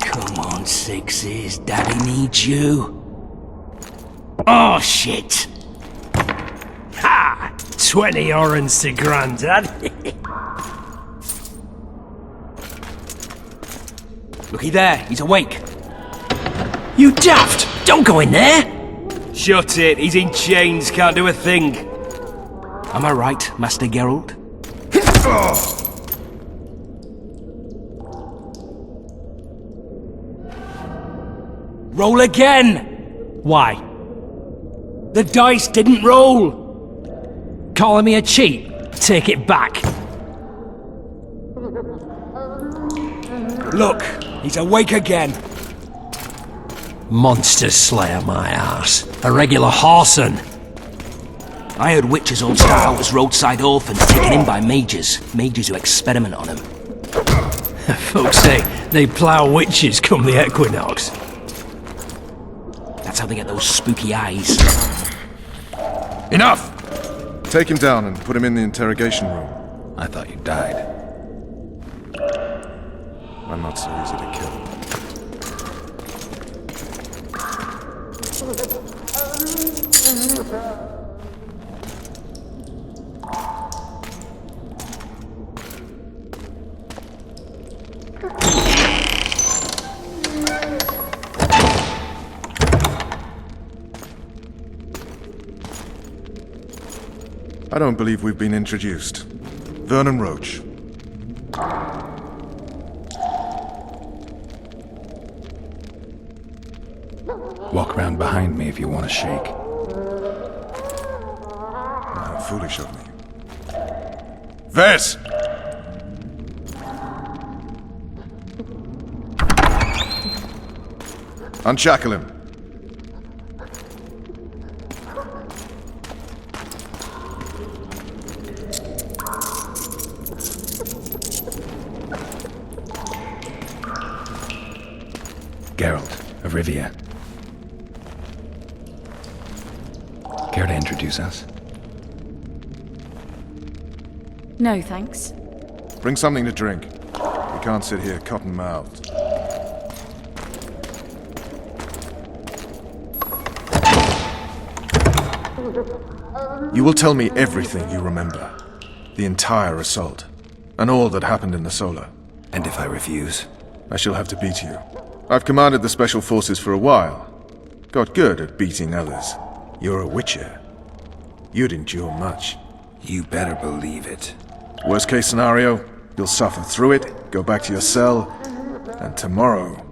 Come on, Sixes. Daddy needs you. Oh, shit. Ha! 20 orange to Grandad. Looky there, he's awake. You daft! Don't go in there! Shut it, he's in chains, can't do a thing. Am I right, Master Geralt? Roll again! Why? The dice didn't roll! Calling me a cheat? Take it back. Look, he's awake again. Monster Slayer, my ass. A regular horson. I heard witches all start out as roadside orphans taken in by mages. Mages who experiment on them. Folks say they plough witches come the equinox. That's how they get those spooky eyes. Enough! Take him down and put him in the interrogation room. I thought you died. I'm not so easy to kill. I don't believe we've been introduced. Vernon Roach. Walk around behind me if you want to shake. How foolish of me. Vez! Unshackle him. Geralt of Rivia. Care to introduce us? No, thanks. Bring something to drink. We can't sit here cotton-mouthed. You will tell me everything you remember. The entire assault. And all that happened in the Solar. And if I refuse? I shall have to beat you. I've commanded the Special Forces for a while. Got good at beating others. You're a Witcher. You'd endure much. You better believe it. Worst case scenario, you'll suffer through it, go back to your cell, and tomorrow,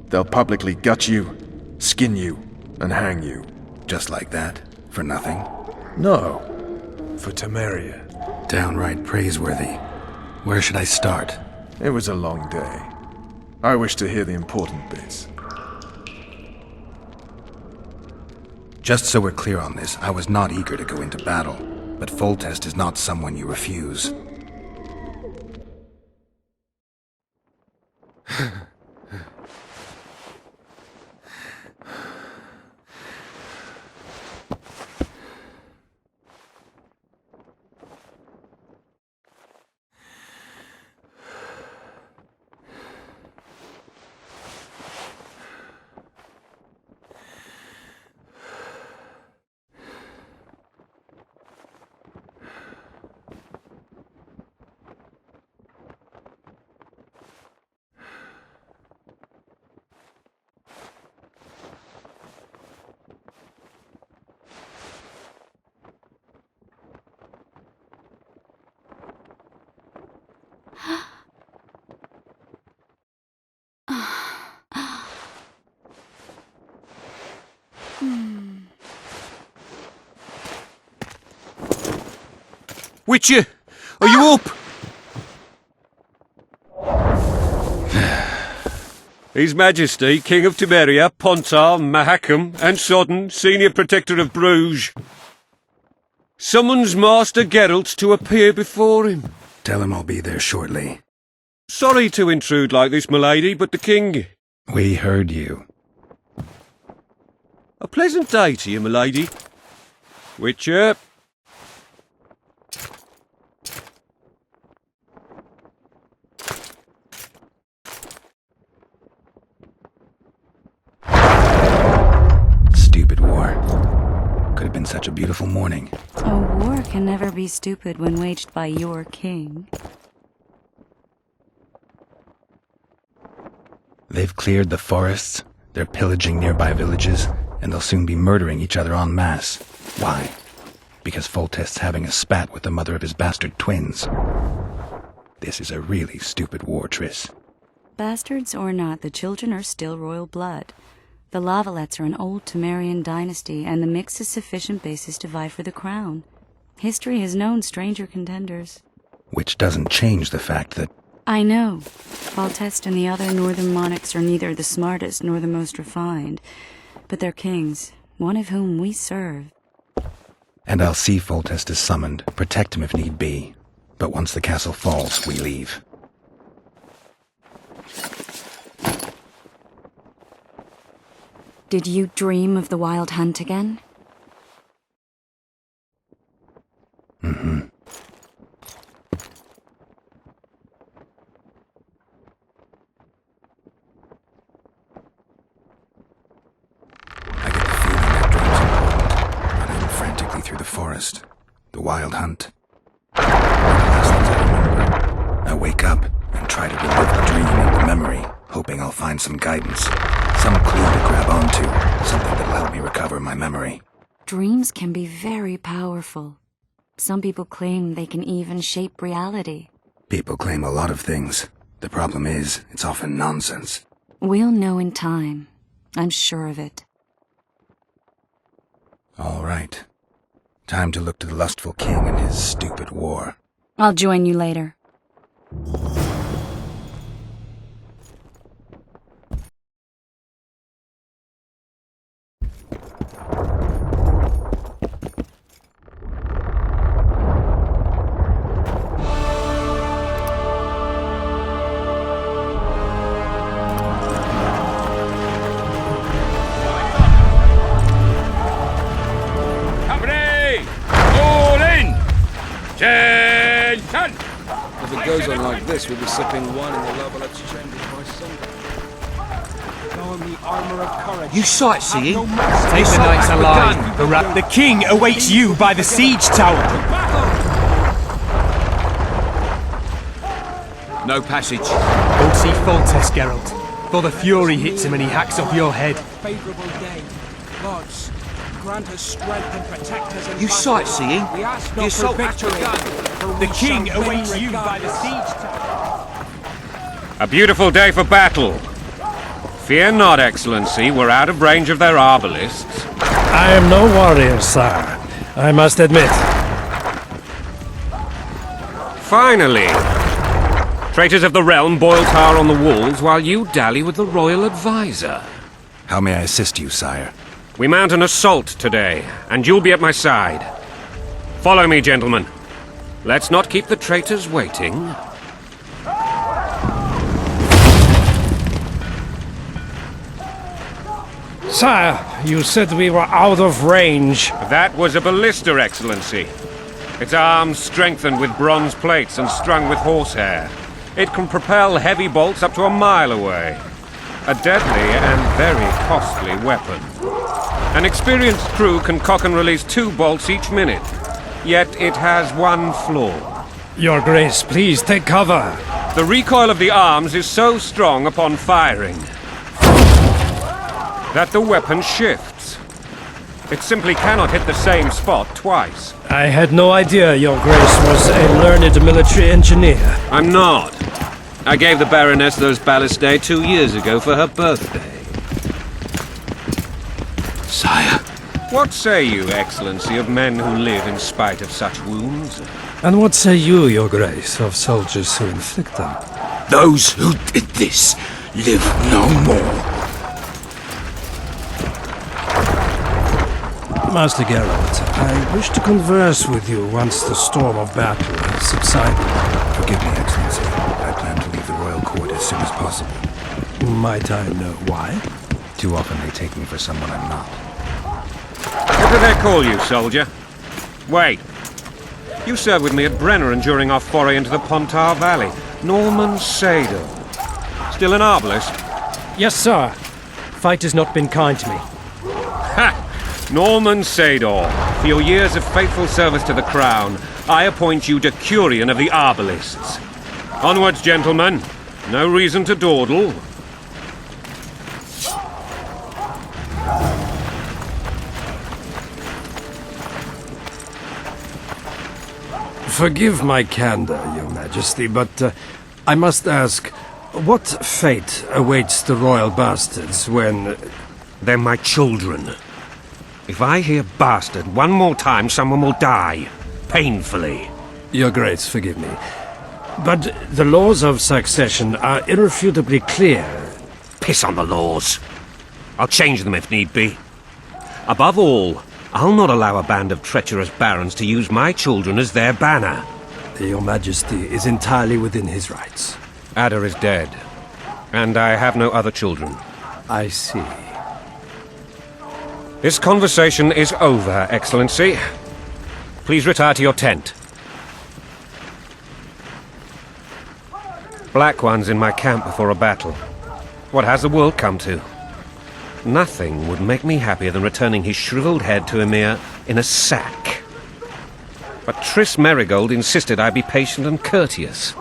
they'll publicly gut you, skin you, and hang you. Just like that? For nothing? No. For Temeria. Downright praiseworthy. Where should I start? It was a long day. I wish to hear the important bits. Just so we're clear on this, I was not eager to go into battle, but Foltest is not someone you refuse. Witcher, are you up? His Majesty, King of Temeria, Pontar, Mahakam, and Sodden, Senior Protector of Bruges, summons Master Geralt to appear before him. Tell him I'll be there shortly. Sorry to intrude like this, milady, but the King... We heard you. A pleasant day to you, milady. Witcher. war. Could have been such a beautiful morning. A war can never be stupid when waged by your king. They've cleared the forests, they're pillaging nearby villages, and they'll soon be murdering each other en masse. Why? Because Foltest's having a spat with the mother of his bastard twins. This is a really stupid war, Triss. Bastards or not, the children are still royal blood. The Lavalettes are an old Temerian dynasty, and the mix is sufficient basis to vie for the crown. History has known stranger contenders. Which doesn't change the fact that... I know. Foltest and the other northern monarchs are neither the smartest nor the most refined, but they're kings, one of whom we serve. And I'll see Foltest is summoned, protect him if need be. But once the castle falls, we leave. Did you dream of the Wild Hunt again? Mm-hmm. I get the feeling that dream's important, running frantically through the forest. The Wild Hunt. One of the last things I remember. I wake up and try to relive the dream into memory, hoping I'll find some guidance. Some clue to grab onto, something that'll help me recover my memory. Dreams can be very powerful. Some people claim they can even shape reality. People claim a lot of things. The problem is, it's often nonsense. We'll know in time. I'm sure of it. All right. Time to look to the lustful king and his stupid war. I'll join you later. If it goes on like this, we'll be sipping wine in the Lavalettes' chambers by Sunday. You sightseeing? Take the knights alive, Barat. The king awaits you by the siege tower. No passage. Don't see Foltest, Geralt. For the fury hits him and he hacks off your head. Favorable day. Gods, grant us strength and protect us. You sightseeing? We ask The not assault for after victory, a gun. for The we king shall awaits then you by regard the us. siege tower. A beautiful day for battle. Fear not, Excellency, we're out of range of their arbalists. I am no warrior, sire. I must admit. Finally! Traitors of the realm boil tar on the walls while you dally with the royal advisor. How may I assist you, sire? We mount an assault today, and you'll be at my side. Follow me, gentlemen. Let's not keep the traitors waiting. Sire, you said we were out of range. That was a ballista, Excellency. Its arms strengthened with bronze plates and strung with horsehair. It can propel heavy bolts up to a mile away. A deadly and very costly weapon. An experienced crew can cock and release 2 bolts each minute. Yet it has one flaw. Your Grace, please take cover. The recoil of the arms is so strong upon firing that the weapon shifts. It simply cannot hit the same spot twice. I had no idea Your Grace was a learned military engineer. I'm not. I gave the Baroness those ballistae 2 years ago for her birthday. Sire. What say you, Excellency, of men who live in spite of such wounds? And what say you, Your Grace, of soldiers who inflict them? Those who did this live no more. Master Geralt, I wish to converse with you once the storm of battle has subsided. Forgive me, Excellency. I plan to leave the royal court as soon as possible. Might I know why? Too often they take me for someone I'm not. What do they call you, soldier? Wait. You served with me at Brenner during our foray into the Pontar Valley. Norman Sadel. Still an arbalist? Yes, sir. Fight has not been kind to me. Ha! Norman Sador, for your years of faithful service to the Crown, I appoint you Decurion of the Arbalists. Onwards, gentlemen. No reason to dawdle. Forgive my candor, Your Majesty, but I must ask, what fate awaits the royal bastards when... They're my children. If I hear bastard one more time, someone will die. Painfully. Your Grace, forgive me. But the laws of succession are irrefutably clear. Piss on the laws. I'll change them if need be. Above all, I'll not allow a band of treacherous barons to use my children as their banner. Your Majesty is entirely within his rights. Ada is dead, and I have no other children. I see. This conversation is over, Excellency. Please retire to your tent. Black One's in my camp before a battle. What has the world come to? Nothing would make me happier than returning his shriveled head to Emir in a sack. But Triss Merigold insisted I be patient and courteous.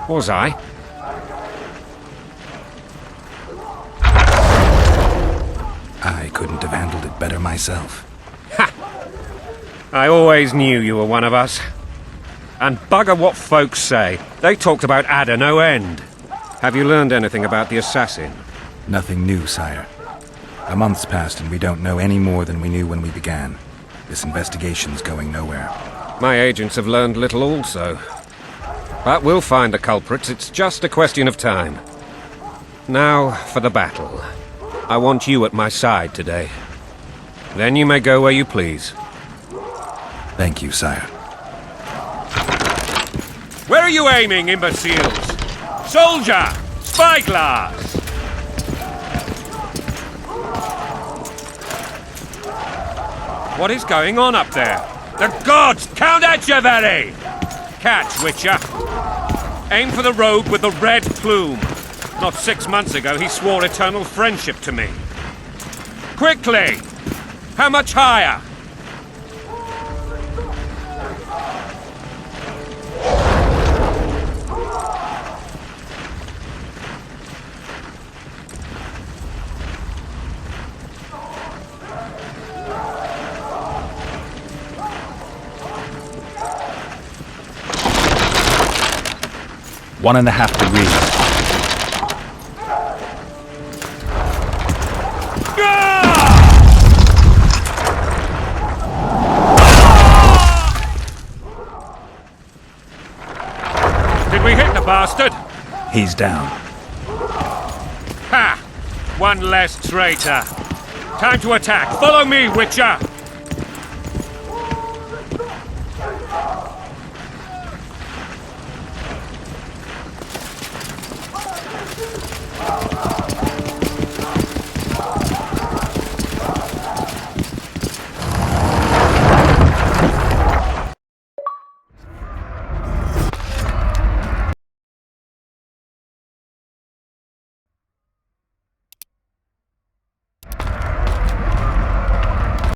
Was I? I couldn't have handled it better myself. Ha! I always knew you were one of us. And bugger what folks say. They talked about Ada no end. Have you learned anything about the assassin? Nothing new, sire. A month's passed and we don't know any more than we knew when we began. This investigation's going nowhere. My agents have learned little also. But we'll find the culprits, it's just a question of time. Now for the battle. I want you at my side today. Then you may go where you please. Thank you, sire. Where are you aiming, imbeciles? Soldier! Spyglass! What is going on up there? The gods! Count Etcheverry! Catch, Witcher. Aim for the rogue with the red plume. Not 6 months ago, he swore eternal friendship to me. Quickly! How much higher? One and a half degrees. Did we hit the bastard? He's down. Ha! One less traitor. Time to attack. Follow me, Witcher!